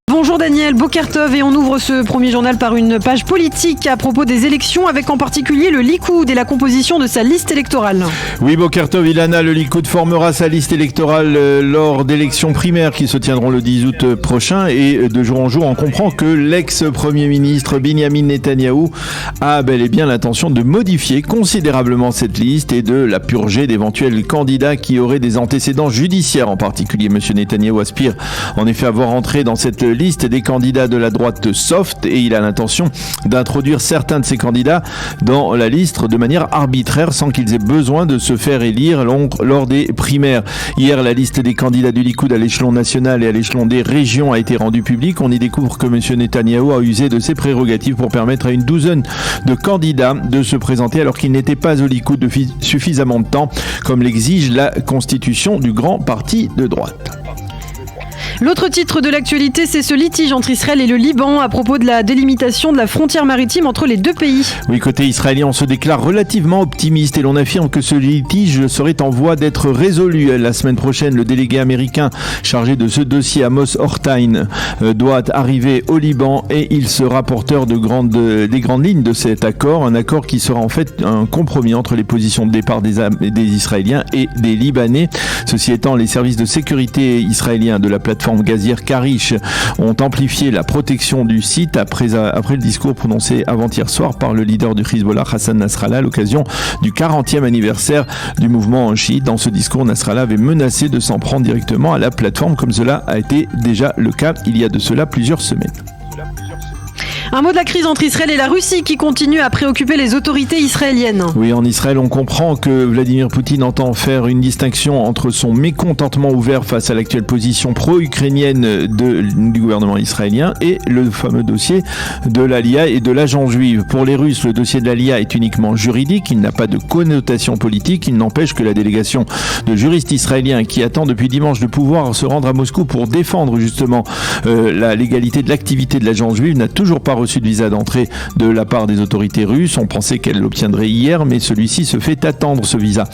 Bonjour Daniel, Boker Tov, et on ouvre ce premier journal par une page politique à propos des élections, avec en particulier le Likoud et la composition de sa liste électorale. Oui, Boker Tov, Ilana, le Likoud formera sa liste électorale lors d'élections primaires qui se tiendront le 10 août prochain, et de jour en jour on comprend que l'ex-premier ministre Binyamin Netanyahou a bel et bien l'intention de modifier considérablement cette liste et de la purger d'éventuels candidats qui auraient des antécédents judiciaires. En particulier, M. Netanyahou aspire en effet à voir entrer dans cette liste des candidats de la droite soft, et il a l'intention d'introduire certains de ces candidats dans la liste de manière arbitraire sans qu'ils aient besoin de se faire élire lors des primaires. Hier, la liste des candidats du Likoud à l'échelon national et à l'échelon des régions a été rendue publique. On y découvre que M. Netanyahou a usé de ses prérogatives pour permettre à une douzaine de candidats de se présenter alors qu'ils n'étaient pas au Likoud depuis suffisamment de temps, comme l'exige la constitution du grand parti de droite. L'autre titre de l'actualité, c'est ce litige entre Israël et le Liban à propos de la délimitation de la frontière maritime entre les deux pays. Oui, côté israélien, on se déclare relativement optimiste et l'on affirme que ce litige serait en voie d'être résolu. La semaine prochaine, le délégué américain chargé de ce dossier, Amos Hochstein, doit arriver au Liban et il sera porteur des grandes lignes de cet accord. Un accord qui sera en fait un compromis entre les positions de départ des Israéliens et des Libanais. Ceci étant, les services de sécurité israéliens de la plateforme gazière Karish ont amplifié la protection du site après le discours prononcé avant-hier soir par le leader du Hezbollah, Hassan Nasrallah, à l'occasion du 40e anniversaire du mouvement chiite. Dans ce discours, Nasrallah avait menacé de s'en prendre directement à la plateforme, comme cela a été déjà le cas il y a de cela plusieurs semaines. Un mot de la crise entre Israël et la Russie qui continue à préoccuper les autorités israéliennes. Oui, en Israël, on comprend que Vladimir Poutine entend faire une distinction entre son mécontentement ouvert face à l'actuelle position pro-ukrainienne du gouvernement israélien et le fameux dossier de l'Aliyah et de l'agent juive. Pour les Russes, le dossier de l'Aliyah est uniquement juridique, il n'a pas de connotation politique. Il n'empêche que la délégation de juristes israéliens qui attend depuis dimanche de pouvoir se rendre à Moscou pour défendre justement la légalité de l'activité de l'agent juive n'a toujours pas reçu de visa d'entrée de la part des autorités russes. On pensait qu'elle l'obtiendrait hier, mais celui-ci se fait attendre, ce visa.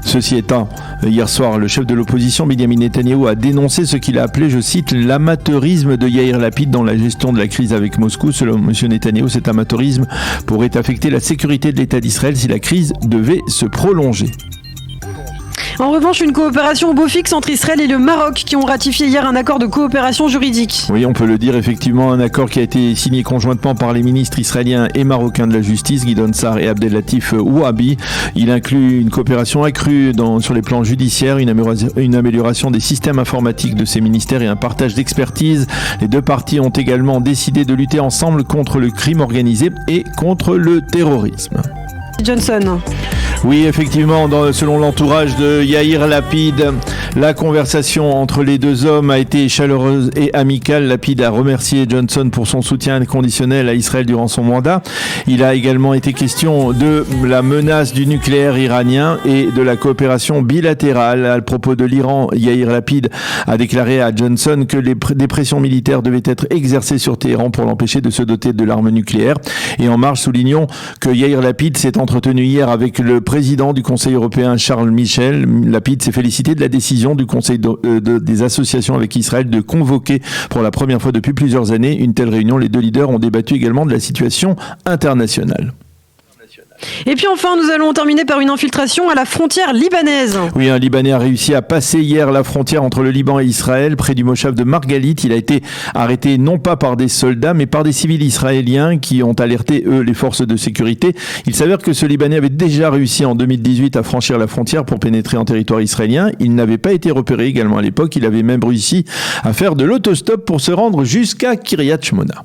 Ceci étant, hier soir, le chef de l'opposition, Binyamin Netanyahou, a dénoncé ce qu'il a appelé, je cite, l'amateurisme de Yair Lapid dans la gestion de la crise avec Moscou. Selon M. Netanyahou, cet amateurisme pourrait affecter la sécurité de l'État d'Israël si la crise devait se prolonger. En revanche, une coopération au beau fixe entre Israël et le Maroc qui ont ratifié hier un accord de coopération juridique. Oui, on peut le dire, effectivement, un accord qui a été signé conjointement par les ministres israéliens et marocains de la justice, Guidon Sar et Abdellatif Ouabi. Il inclut une coopération accrue sur les plans judiciaires, une amélioration des systèmes informatiques de ces ministères et un partage d'expertise. Les deux parties ont également décidé de lutter ensemble contre le crime organisé et contre le terrorisme. Johnson. Oui, effectivement, selon l'entourage de Yair Lapid, la conversation entre les deux hommes a été chaleureuse et amicale. Lapid a remercié Johnson pour son soutien inconditionnel à Israël durant son mandat. Il a également été question de la menace du nucléaire iranien et de la coopération bilatérale. À propos de l'Iran, Yair Lapid a déclaré à Johnson que des pressions militaires devaient être exercées sur Téhéran pour l'empêcher de se doter de l'arme nucléaire. Et en marge, soulignons que Yair Lapid s'est entretenu hier avec le président du Conseil européen Charles Michel. Lapid s'est félicité de la décision du Conseil des associations avec Israël de convoquer pour la première fois depuis plusieurs années une telle réunion. Les deux leaders ont débattu également de la situation internationale. Et puis enfin, nous allons terminer par une infiltration à la frontière libanaise. Oui, un Libanais a réussi à passer hier la frontière entre le Liban et Israël, près du moshav de Margalit. Il a été arrêté non pas par des soldats, mais par des civils israéliens qui ont alerté, eux, les forces de sécurité. Il s'avère que ce Libanais avait déjà réussi en 2018 à franchir la frontière pour pénétrer en territoire israélien. Il n'avait pas été repéré également à l'époque. Il avait même réussi à faire de l'autostop pour se rendre jusqu'à Kiryat Shmona.